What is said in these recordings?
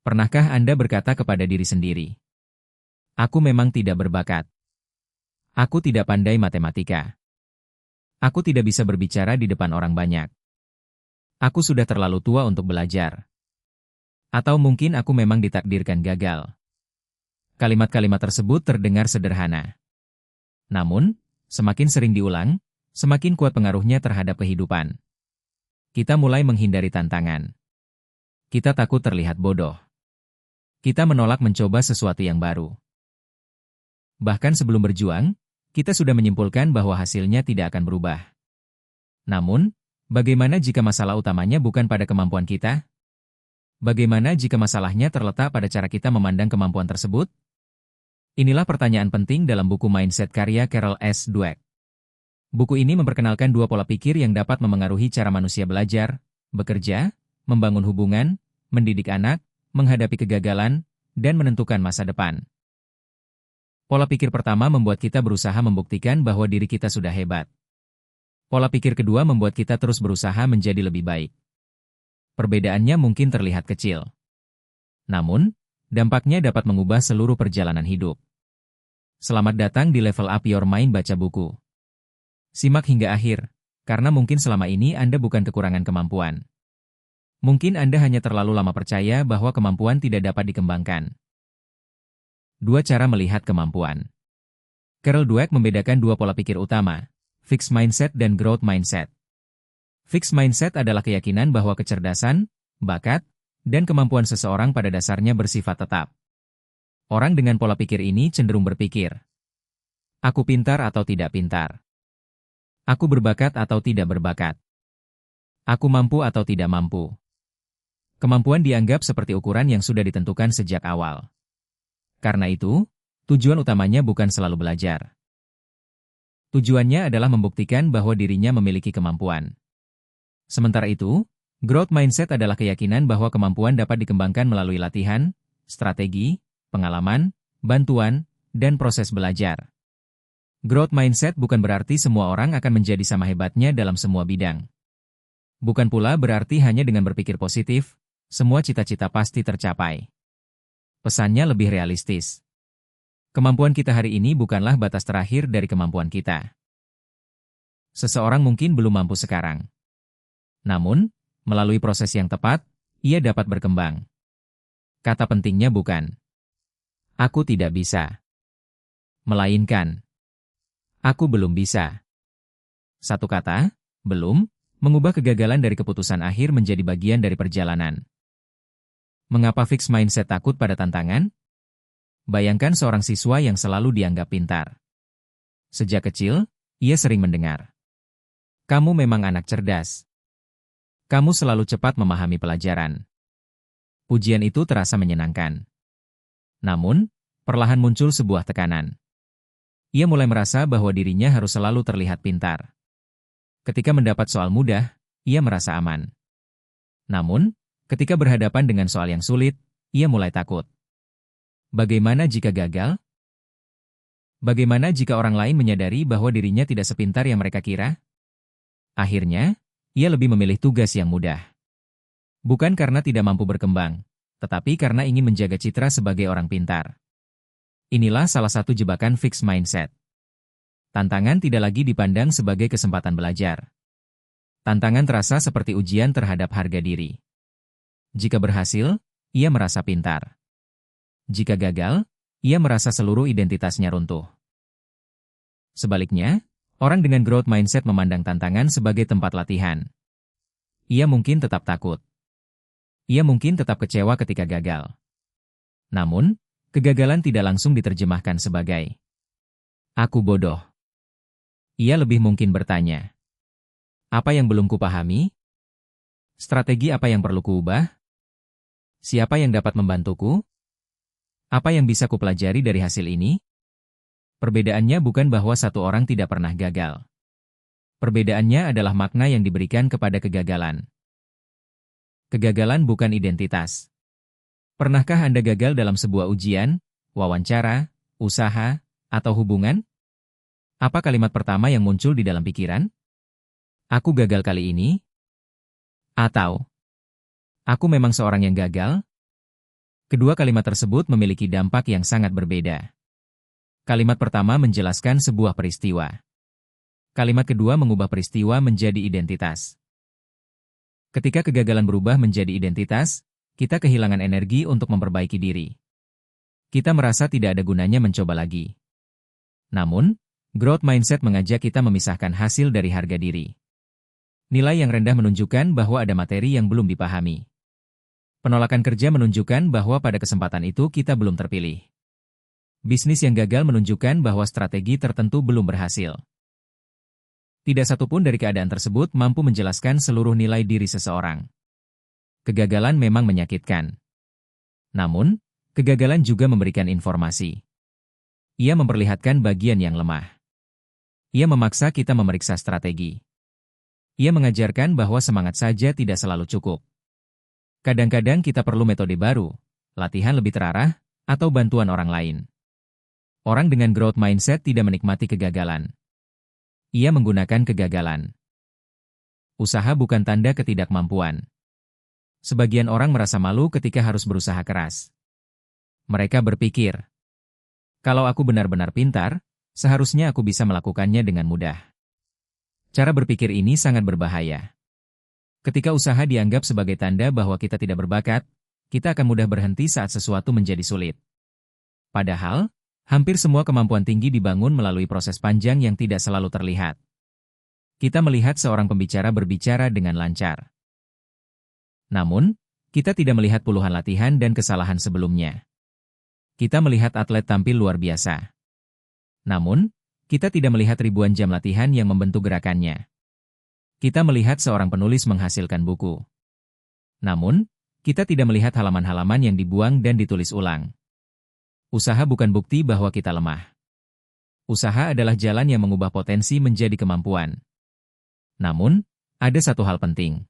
Pernahkah Anda berkata kepada diri sendiri, "Aku memang tidak berbakat. Aku tidak pandai matematika. Aku tidak bisa berbicara di depan orang banyak. Aku sudah terlalu tua untuk belajar." Atau mungkin aku memang ditakdirkan gagal. Kalimat-kalimat tersebut terdengar sederhana. Namun, semakin sering diulang, semakin kuat pengaruhnya terhadap kehidupan. Kita mulai menghindari tantangan. Kita takut terlihat bodoh. Kita menolak mencoba sesuatu yang baru. Bahkan sebelum berjuang, kita sudah menyimpulkan bahwa hasilnya tidak akan berubah. Namun, bagaimana jika masalah utamanya bukan pada kemampuan kita? Bagaimana jika masalahnya terletak pada cara kita memandang kemampuan tersebut? Inilah pertanyaan penting dalam buku Mindset karya Carol S. Dweck. Buku ini memperkenalkan dua pola pikir yang dapat memengaruhi cara manusia belajar, bekerja, membangun hubungan, mendidik anak, menghadapi kegagalan, dan menentukan masa depan. Pola pikir pertama membuat kita berusaha membuktikan bahwa diri kita sudah hebat. Pola pikir kedua membuat kita terus berusaha menjadi lebih baik. Perbedaannya mungkin terlihat kecil. Namun, dampaknya dapat mengubah seluruh perjalanan hidup. Selamat datang di Level Up Your Mind baca buku. Simak hingga akhir, karena mungkin selama ini Anda bukan kekurangan kemampuan. Mungkin Anda hanya terlalu lama percaya bahwa kemampuan tidak dapat dikembangkan. Dua cara melihat kemampuan. Carol Dweck membedakan dua pola pikir utama, fixed mindset dan growth mindset. Fixed mindset adalah keyakinan bahwa kecerdasan, bakat, dan kemampuan seseorang pada dasarnya bersifat tetap. Orang dengan pola pikir ini cenderung berpikir, "Aku pintar atau tidak pintar. Aku berbakat atau tidak berbakat. Aku mampu atau tidak mampu." Kemampuan dianggap seperti ukuran yang sudah ditentukan sejak awal. Karena itu, tujuan utamanya bukan selalu belajar. Tujuannya adalah membuktikan bahwa dirinya memiliki kemampuan. Sementara itu, growth mindset adalah keyakinan bahwa kemampuan dapat dikembangkan melalui latihan, strategi, pengalaman, bantuan, dan proses belajar. Growth mindset bukan berarti semua orang akan menjadi sama hebatnya dalam semua bidang. Bukan pula berarti hanya dengan berpikir positif, semua cita-cita pasti tercapai. Pesannya lebih realistis. Kemampuan kita hari ini bukanlah batas terakhir dari kemampuan kita. Seseorang mungkin belum mampu sekarang. Namun, melalui proses yang tepat, ia dapat berkembang. Kata pentingnya bukan, "Aku tidak bisa." Melainkan, "Aku belum bisa." Satu kata, belum, mengubah kegagalan dari keputusan akhir menjadi bagian dari perjalanan. Mengapa fixed mindset takut pada tantangan? Bayangkan seorang siswa yang selalu dianggap pintar. Sejak kecil, ia sering mendengar, "Kamu memang anak cerdas. Kamu selalu cepat memahami pelajaran." Pujian itu terasa menyenangkan. Namun, perlahan muncul sebuah tekanan. Ia mulai merasa bahwa dirinya harus selalu terlihat pintar. Ketika mendapat soal mudah, ia merasa aman. Namun, ketika berhadapan dengan soal yang sulit, ia mulai takut. Bagaimana jika gagal? Bagaimana jika orang lain menyadari bahwa dirinya tidak sepintar yang mereka kira? Akhirnya, ia lebih memilih tugas yang mudah. Bukan karena tidak mampu berkembang, tetapi karena ingin menjaga citra sebagai orang pintar. Inilah salah satu jebakan fixed mindset. Tantangan tidak lagi dipandang sebagai kesempatan belajar. Tantangan terasa seperti ujian terhadap harga diri. Jika berhasil, ia merasa pintar. Jika gagal, ia merasa seluruh identitasnya runtuh. Sebaliknya, orang dengan growth mindset memandang tantangan sebagai tempat latihan. Ia mungkin tetap takut. Ia mungkin tetap kecewa ketika gagal. Namun, kegagalan tidak langsung diterjemahkan sebagai, "Aku bodoh." Ia lebih mungkin bertanya, "Apa yang belum kupahami? Strategi apa yang perlu kuubah? Siapa yang dapat membantuku? Apa yang bisa kupelajari dari hasil ini?" Perbedaannya bukan bahwa satu orang tidak pernah gagal. Perbedaannya adalah makna yang diberikan kepada kegagalan. Kegagalan bukan identitas. Pernahkah Anda gagal dalam sebuah ujian, wawancara, usaha, atau hubungan? Apa kalimat pertama yang muncul di dalam pikiran? "Aku gagal kali ini?" Atau, "Aku memang seorang yang gagal?" Kedua kalimat tersebut memiliki dampak yang sangat berbeda. Kalimat pertama menjelaskan sebuah peristiwa. Kalimat kedua mengubah peristiwa menjadi identitas. Ketika kegagalan berubah menjadi identitas, kita kehilangan energi untuk memperbaiki diri. Kita merasa tidak ada gunanya mencoba lagi. Namun, growth mindset mengajak kita memisahkan hasil dari harga diri. Nilai yang rendah menunjukkan bahwa ada materi yang belum dipahami. Penolakan kerja menunjukkan bahwa pada kesempatan itu kita belum terpilih. Bisnis yang gagal menunjukkan bahwa strategi tertentu belum berhasil. Tidak satupun dari keadaan tersebut mampu menjelaskan seluruh nilai diri seseorang. Kegagalan memang menyakitkan. Namun, kegagalan juga memberikan informasi. Ia memperlihatkan bagian yang lemah. Ia memaksa kita memeriksa strategi. Ia mengajarkan bahwa semangat saja tidak selalu cukup. Kadang-kadang kita perlu metode baru, latihan lebih terarah, atau bantuan orang lain. Orang dengan growth mindset tidak menikmati kegagalan. Ia menggunakan kegagalan. Usaha bukan tanda ketidakmampuan. Sebagian orang merasa malu ketika harus berusaha keras. Mereka berpikir, kalau aku benar-benar pintar, seharusnya aku bisa melakukannya dengan mudah. Cara berpikir ini sangat berbahaya. Ketika usaha dianggap sebagai tanda bahwa kita tidak berbakat, kita akan mudah berhenti saat sesuatu menjadi sulit. Padahal, hampir semua kemampuan tinggi dibangun melalui proses panjang yang tidak selalu terlihat. Kita melihat seorang pembicara berbicara dengan lancar. Namun, kita tidak melihat puluhan latihan dan kesalahan sebelumnya. Kita melihat atlet tampil luar biasa. Namun, kita tidak melihat ribuan jam latihan yang membentuk gerakannya. Kita melihat seorang penulis menghasilkan buku. Namun, kita tidak melihat halaman-halaman yang dibuang dan ditulis ulang. Usaha bukan bukti bahwa kita lemah. Usaha adalah jalan yang mengubah potensi menjadi kemampuan. Namun, ada satu hal penting.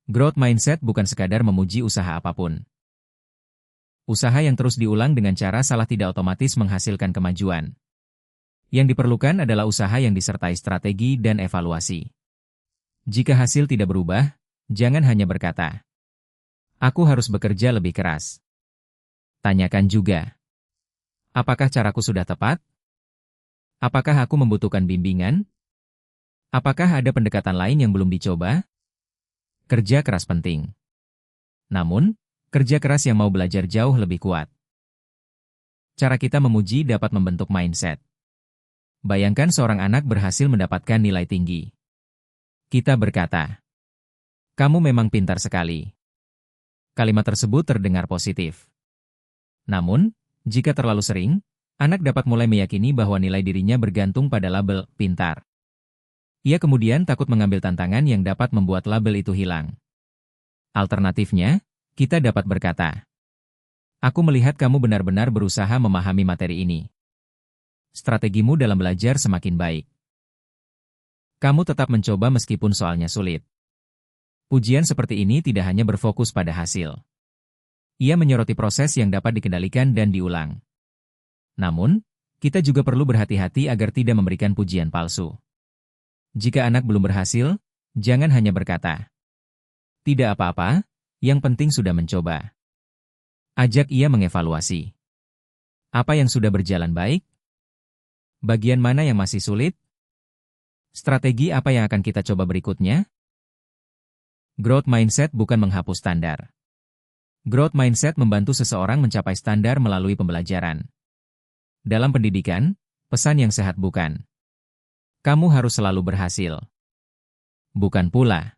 Growth mindset bukan sekadar memuji usaha apapun. Usaha yang terus diulang dengan cara salah tidak otomatis menghasilkan kemajuan. Yang diperlukan adalah usaha yang disertai strategi dan evaluasi. Jika hasil tidak berubah, jangan hanya berkata, "Aku harus bekerja lebih keras." Tanyakan juga, apakah caraku sudah tepat? Apakah aku membutuhkan bimbingan? Apakah ada pendekatan lain yang belum dicoba? Kerja keras penting. Namun, kerja keras yang mau belajar jauh lebih kuat. Cara kita memuji dapat membentuk mindset. Bayangkan seorang anak berhasil mendapatkan nilai tinggi. Kita berkata, "Kamu memang pintar sekali." Kalimat tersebut terdengar positif. Namun, jika terlalu sering, anak dapat mulai meyakini bahwa nilai dirinya bergantung pada label pintar. Ia kemudian takut mengambil tantangan yang dapat membuat label itu hilang. Alternatifnya, kita dapat berkata, "Aku melihat kamu benar-benar berusaha memahami materi ini. Strategimu dalam belajar semakin baik. Kamu tetap mencoba meskipun soalnya sulit." Pujian seperti ini tidak hanya berfokus pada hasil. Ia menyoroti proses yang dapat dikendalikan dan diulang. Namun, kita juga perlu berhati-hati agar tidak memberikan pujian palsu. Jika anak belum berhasil, jangan hanya berkata, "Tidak apa-apa, yang penting sudah mencoba." Ajak ia mengevaluasi. Apa yang sudah berjalan baik? Bagian mana yang masih sulit? Strategi apa yang akan kita coba berikutnya? Growth mindset bukan menghapus standar. Growth mindset membantu seseorang mencapai standar melalui pembelajaran. Dalam pendidikan, pesan yang sehat bukan, "Kamu harus selalu berhasil." Bukan pula,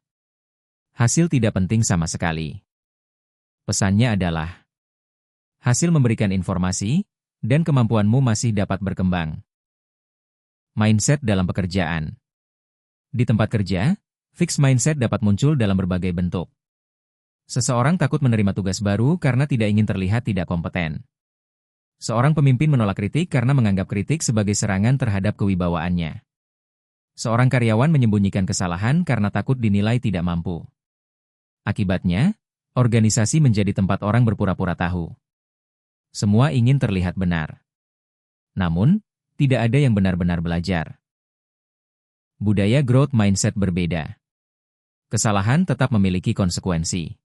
"Hasil tidak penting sama sekali." Pesannya adalah, hasil memberikan informasi, dan kemampuanmu masih dapat berkembang. Mindset dalam pekerjaan. Di tempat kerja, fixed mindset dapat muncul dalam berbagai bentuk. Seseorang takut menerima tugas baru karena tidak ingin terlihat tidak kompeten. Seorang pemimpin menolak kritik karena menganggap kritik sebagai serangan terhadap kewibawaannya. Seorang karyawan menyembunyikan kesalahan karena takut dinilai tidak mampu. Akibatnya, organisasi menjadi tempat orang berpura-pura tahu. Semua ingin terlihat benar. Namun, tidak ada yang benar-benar belajar. Budaya growth mindset berbeda. Kesalahan tetap memiliki konsekuensi.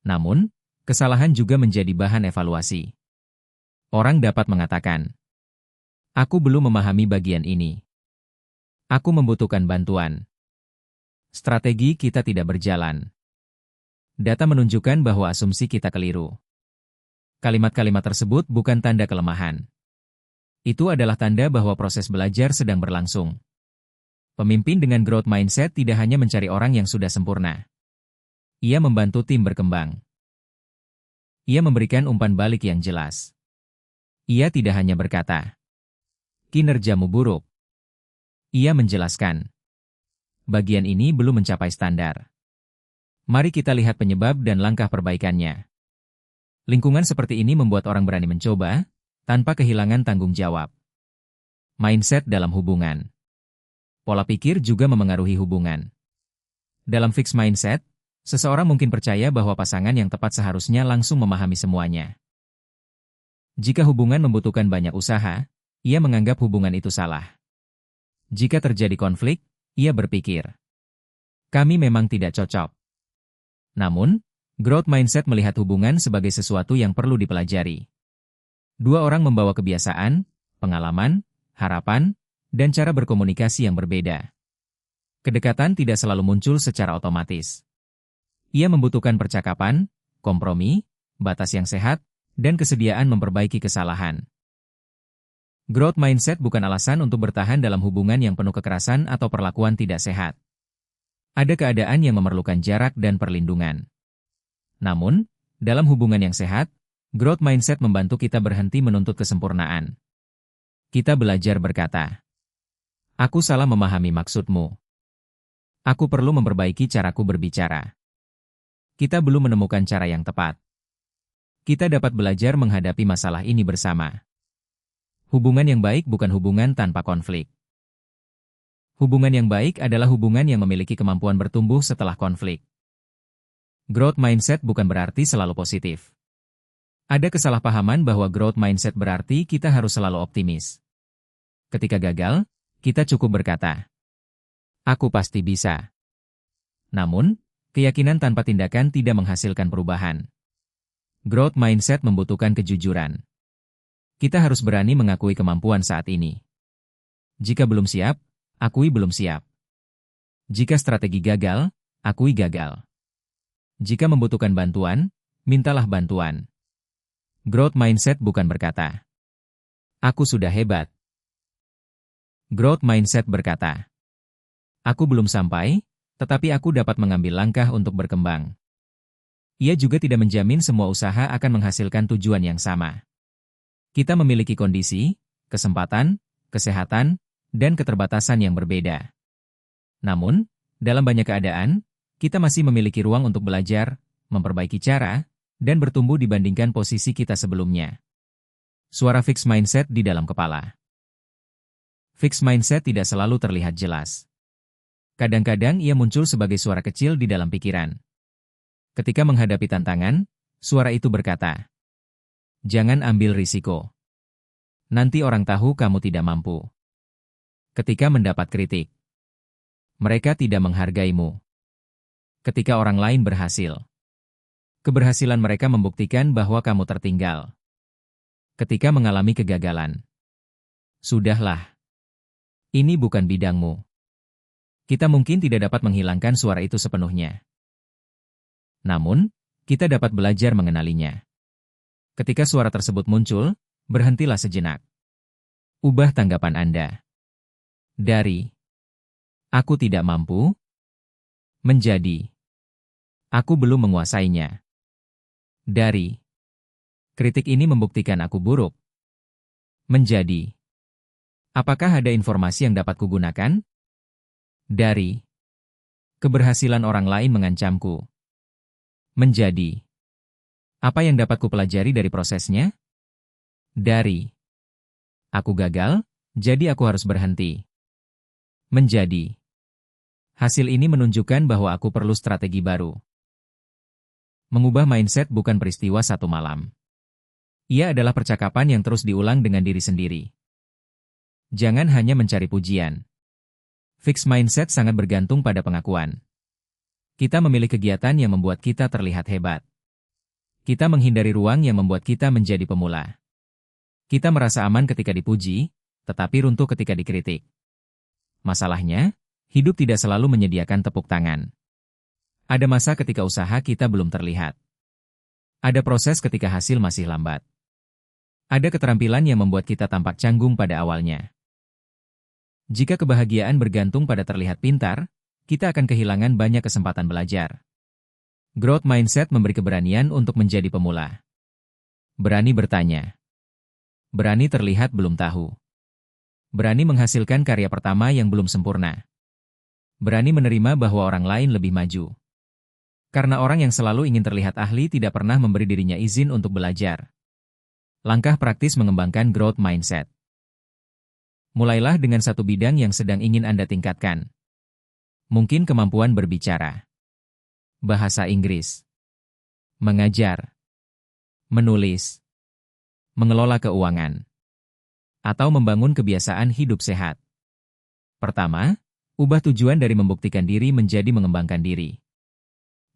Namun, Kesalahan juga menjadi bahan evaluasi. Orang dapat mengatakan, "Aku belum memahami bagian ini. Aku membutuhkan bantuan." Strategi kita tidak berjalan. Data menunjukkan bahwa asumsi kita keliru. Kalimat-kalimat tersebut bukan tanda kelemahan. Itu adalah tanda bahwa proses belajar sedang berlangsung. Pemimpin dengan growth mindset tidak hanya mencari orang yang sudah sempurna. Ia membantu tim berkembang. Ia memberikan umpan balik yang jelas. Ia tidak hanya berkata, "Kinerjamu buruk." Ia menjelaskan, "Bagian ini belum mencapai standar. Mari kita lihat penyebab dan langkah perbaikannya." Lingkungan seperti ini membuat orang berani mencoba, tanpa kehilangan tanggung jawab. Mindset dalam hubungan. Pola pikir juga memengaruhi hubungan. Dalam fixed mindset, seseorang mungkin percaya bahwa pasangan yang tepat seharusnya langsung memahami semuanya. Jika hubungan membutuhkan banyak usaha, ia menganggap hubungan itu salah. Jika terjadi konflik, ia berpikir, "Kami memang tidak cocok." Namun, growth mindset melihat hubungan sebagai sesuatu yang perlu dipelajari. Dua orang membawa kebiasaan, pengalaman, harapan, dan cara berkomunikasi yang berbeda. Kedekatan tidak selalu muncul secara otomatis. Ia membutuhkan percakapan, kompromi, batas yang sehat, dan kesediaan memperbaiki kesalahan. Growth mindset bukan alasan untuk bertahan dalam hubungan yang penuh kekerasan atau perlakuan tidak sehat. Ada keadaan yang memerlukan jarak dan perlindungan. Namun, dalam hubungan yang sehat, growth mindset membantu kita berhenti menuntut kesempurnaan. Kita belajar berkata, "Aku salah memahami maksudmu. Aku perlu memperbaiki caraku berbicara." Kita belum menemukan cara yang tepat. Kita dapat belajar menghadapi masalah ini bersama. Hubungan yang baik bukan hubungan tanpa konflik. Hubungan yang baik adalah hubungan yang memiliki kemampuan bertumbuh setelah konflik. Growth mindset bukan berarti selalu positif. Ada kesalahpahaman bahwa growth mindset berarti kita harus selalu optimis. Ketika gagal, kita cukup berkata, "Aku pasti bisa." Namun, keyakinan tanpa tindakan tidak menghasilkan perubahan. Growth mindset membutuhkan kejujuran. Kita harus berani mengakui kemampuan saat ini. Jika belum siap, akui belum siap. Jika strategi gagal, akui gagal. Jika membutuhkan bantuan, mintalah bantuan. Growth mindset bukan berkata, "Aku sudah hebat." Growth mindset berkata, "Aku belum sampai, tetapi aku dapat mengambil langkah untuk berkembang." Ia juga tidak menjamin semua usaha akan menghasilkan tujuan yang sama. Kita memiliki kondisi, kesempatan, kesehatan, dan keterbatasan yang berbeda. Namun, dalam banyak keadaan, kita masih memiliki ruang untuk belajar, memperbaiki cara, dan bertumbuh dibandingkan posisi kita sebelumnya. Suara fixed mindset di dalam kepala. Fixed mindset tidak selalu terlihat jelas. Kadang-kadang ia muncul sebagai suara kecil di dalam pikiran. Ketika menghadapi tantangan, suara itu berkata, "Jangan ambil risiko. Nanti orang tahu kamu tidak mampu." Ketika mendapat kritik, mereka tidak menghargaimu. Ketika orang lain berhasil, keberhasilan mereka membuktikan bahwa kamu tertinggal. Ketika mengalami kegagalan, sudahlah. Ini bukan bidangmu. Kita mungkin tidak dapat menghilangkan suara itu sepenuhnya. Namun, kita dapat belajar mengenalinya. Ketika suara tersebut muncul, berhentilah sejenak. Ubah tanggapan Anda. Dari "Aku tidak mampu" menjadi "Aku belum menguasainya." Dari "Kritik ini membuktikan aku buruk" menjadi "Apakah ada informasi yang dapat kugunakan?" Dari "Keberhasilan orang lain mengancamku" menjadi "Apa yang dapat kupelajari dari prosesnya?" Dari "Aku gagal, jadi aku harus berhenti" menjadi "Hasil ini menunjukkan bahwa aku perlu strategi baru." Mengubah mindset bukan peristiwa satu malam. Ia adalah percakapan yang terus diulang dengan diri sendiri. Jangan hanya mencari pujian. Fixed mindset sangat bergantung pada pengakuan. Kita memilih kegiatan yang membuat kita terlihat hebat. Kita menghindari ruang yang membuat kita menjadi pemula. Kita merasa aman ketika dipuji, tetapi runtuh ketika dikritik. Masalahnya, hidup tidak selalu menyediakan tepuk tangan. Ada masa ketika usaha kita belum terlihat. Ada proses ketika hasil masih lambat. Ada keterampilan yang membuat kita tampak canggung pada awalnya. Jika kebahagiaan bergantung pada terlihat pintar, kita akan kehilangan banyak kesempatan belajar. Growth mindset memberi keberanian untuk menjadi pemula. Berani bertanya. Berani terlihat belum tahu. Berani menghasilkan karya pertama yang belum sempurna. Berani menerima bahwa orang lain lebih maju. Karena orang yang selalu ingin terlihat ahli tidak pernah memberi dirinya izin untuk belajar. Langkah praktis mengembangkan growth mindset. Mulailah dengan satu bidang yang sedang ingin Anda tingkatkan. Mungkin kemampuan berbicara, bahasa Inggris, mengajar, menulis, mengelola keuangan, atau membangun kebiasaan hidup sehat. Pertama, ubah tujuan dari membuktikan diri menjadi mengembangkan diri.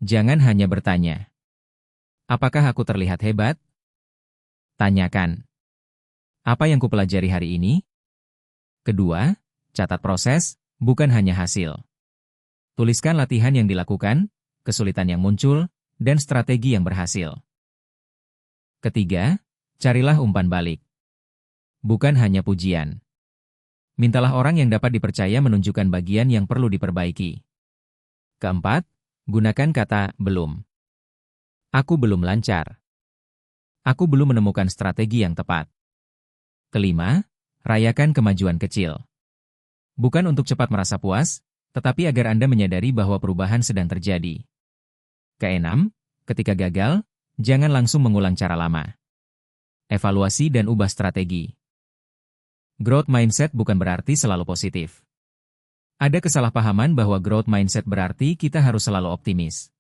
Jangan hanya bertanya, apakah aku terlihat hebat? Tanyakan, apa yang kupelajari hari ini? Kedua, catat proses, bukan hanya hasil. Tuliskan latihan yang dilakukan, kesulitan yang muncul, dan strategi yang berhasil. Ketiga, carilah umpan balik. Bukan hanya pujian. Mintalah orang yang dapat dipercaya menunjukkan bagian yang perlu diperbaiki. Keempat, gunakan kata belum. Aku belum lancar. Aku belum menemukan strategi yang tepat. Kelima, rayakan kemajuan kecil. Bukan untuk cepat merasa puas, tetapi agar Anda menyadari bahwa perubahan sedang terjadi. Keenam, ketika gagal, jangan langsung mengulang cara lama. Evaluasi dan ubah strategi. Growth mindset bukan berarti selalu positif. Ada kesalahpahaman bahwa growth mindset berarti kita harus selalu optimis.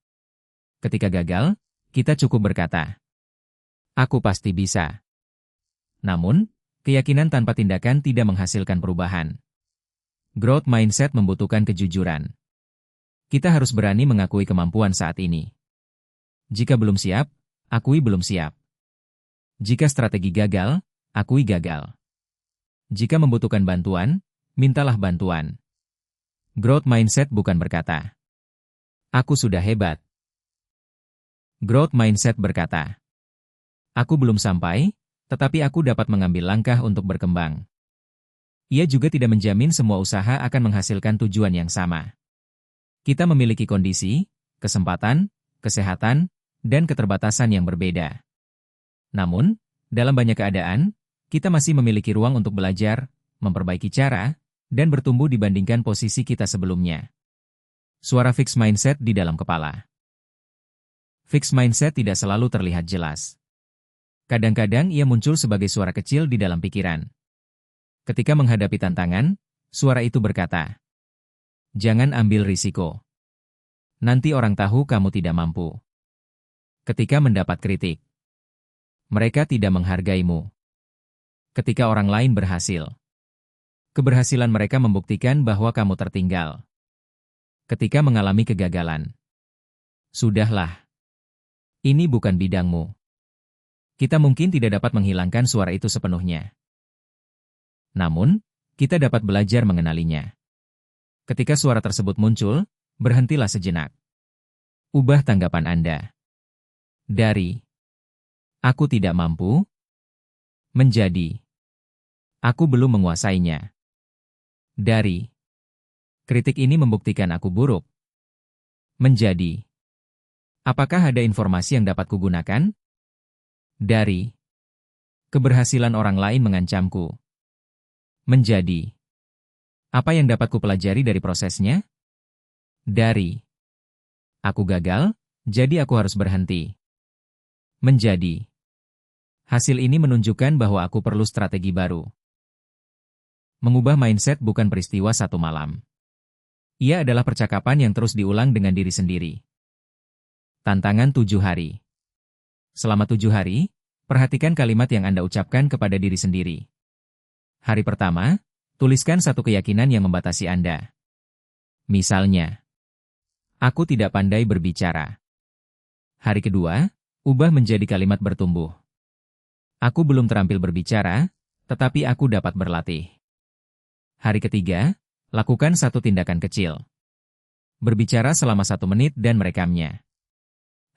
Ketika gagal, kita cukup berkata, "Aku pasti bisa." Namun, keyakinan tanpa tindakan tidak menghasilkan perubahan. Growth mindset membutuhkan kejujuran. Kita harus berani mengakui kemampuan saat ini. Jika belum siap, akui belum siap. Jika strategi gagal, akui gagal. Jika membutuhkan bantuan, mintalah bantuan. Growth mindset bukan berkata, "Aku sudah hebat." Growth mindset berkata, "Aku belum sampai, tetapi aku dapat mengambil langkah untuk berkembang." Ia juga tidak menjamin semua usaha akan menghasilkan tujuan yang sama. Kita memiliki kondisi, kesempatan, kesehatan, dan keterbatasan yang berbeda. Namun, dalam banyak keadaan, kita masih memiliki ruang untuk belajar, memperbaiki cara, dan bertumbuh dibandingkan posisi kita sebelumnya. Suara fixed mindset di dalam kepala. Fixed mindset tidak selalu terlihat jelas. Kadang-kadang ia muncul sebagai suara kecil di dalam pikiran. Ketika menghadapi tantangan, suara itu berkata, "Jangan ambil risiko. Nanti orang tahu kamu tidak mampu." Ketika mendapat kritik, mereka tidak menghargaimu. Ketika orang lain berhasil, keberhasilan mereka membuktikan bahwa kamu tertinggal. Ketika mengalami kegagalan, sudahlah. Ini bukan bidangmu. Kita mungkin tidak dapat menghilangkan suara itu sepenuhnya. Namun, kita dapat belajar mengenalinya. Ketika suara tersebut muncul, berhentilah sejenak. Ubah tanggapan Anda. Dari "aku tidak mampu" menjadi "aku belum menguasainya." Dari "kritik ini membuktikan aku buruk" menjadi "apakah ada informasi yang dapat kugunakan?" Dari keberhasilan orang lain mengancamku menjadi apa yang dapat kupelajari dari prosesnya? Dari aku gagal, jadi aku harus berhenti menjadi hasil ini menunjukkan bahwa aku perlu strategi baru. Mengubah mindset bukan peristiwa satu malam. Ia adalah percakapan yang terus diulang dengan diri sendiri. Tantangan 7 hari. Selama 7 hari, perhatikan kalimat yang Anda ucapkan kepada diri sendiri. Hari pertama, tuliskan satu keyakinan yang membatasi Anda. Misalnya, "Aku tidak pandai berbicara." Hari kedua, Ubah menjadi kalimat bertumbuh. Aku belum terampil berbicara, tetapi aku dapat berlatih. Hari ketiga, lakukan satu tindakan kecil. Berbicara selama 1 menit dan merekamnya.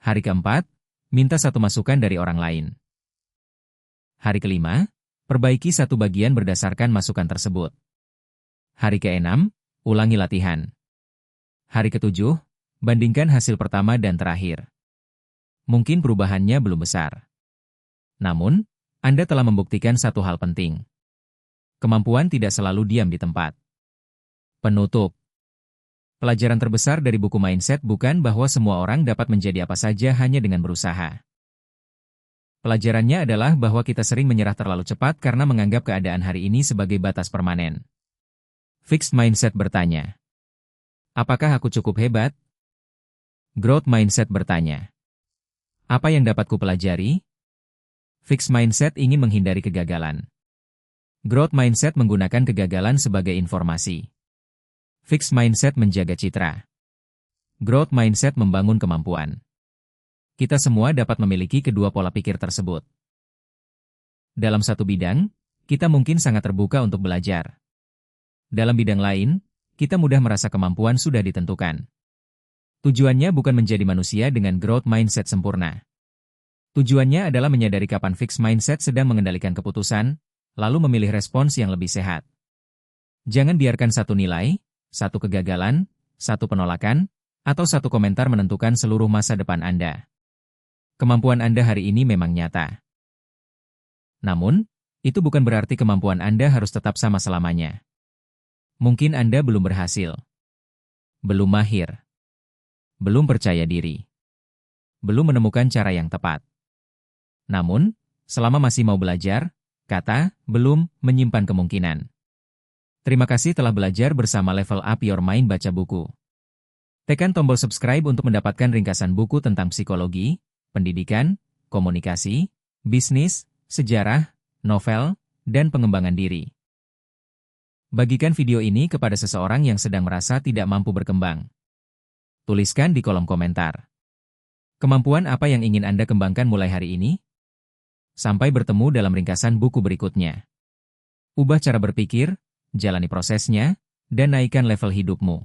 Hari keempat, minta satu masukan dari orang lain. Hari kelima, perbaiki satu bagian berdasarkan masukan tersebut. Hari keenam, ulangi latihan. Hari ketujuh, bandingkan hasil pertama dan terakhir. Mungkin perubahannya belum besar. Namun, Anda telah membuktikan satu hal penting. Kemampuan tidak selalu diam di tempat. Penutup. Pelajaran terbesar dari buku Mindset bukan bahwa semua orang dapat menjadi apa saja hanya dengan berusaha. Pelajarannya adalah bahwa kita sering menyerah terlalu cepat karena menganggap keadaan hari ini sebagai batas permanen. Fixed Mindset bertanya, apakah aku cukup hebat? Growth Mindset bertanya, apa yang dapat kupelajari? Fixed Mindset ingin menghindari kegagalan. Growth Mindset menggunakan kegagalan sebagai informasi. Fixed Mindset menjaga citra. Growth Mindset membangun kemampuan. Kita semua dapat memiliki kedua pola pikir tersebut. Dalam satu bidang, kita mungkin sangat terbuka untuk belajar. Dalam bidang lain, kita mudah merasa kemampuan sudah ditentukan. Tujuannya bukan menjadi manusia dengan growth mindset sempurna. Tujuannya adalah menyadari kapan fixed mindset sedang mengendalikan keputusan, lalu memilih respons yang lebih sehat. Jangan biarkan satu nilai, satu kegagalan, satu penolakan, atau satu komentar menentukan seluruh masa depan Anda. Kemampuan Anda hari ini memang nyata. Namun, itu bukan berarti kemampuan Anda harus tetap sama selamanya. Mungkin Anda belum berhasil. Belum mahir. Belum percaya diri. Belum menemukan cara yang tepat. Namun, selama masih mau belajar, kata belum menyimpan kemungkinan. Terima kasih telah belajar bersama Level Up Your Mind baca buku. Tekan tombol subscribe untuk mendapatkan ringkasan buku tentang psikologi, pendidikan, komunikasi, bisnis, sejarah, novel, dan pengembangan diri. Bagikan video ini kepada seseorang yang sedang merasa tidak mampu berkembang. Tuliskan di kolom komentar. Kemampuan apa yang ingin Anda kembangkan mulai hari ini? Sampai bertemu dalam ringkasan buku berikutnya. Ubah cara berpikir, jalani prosesnya, dan naikkan level hidupmu.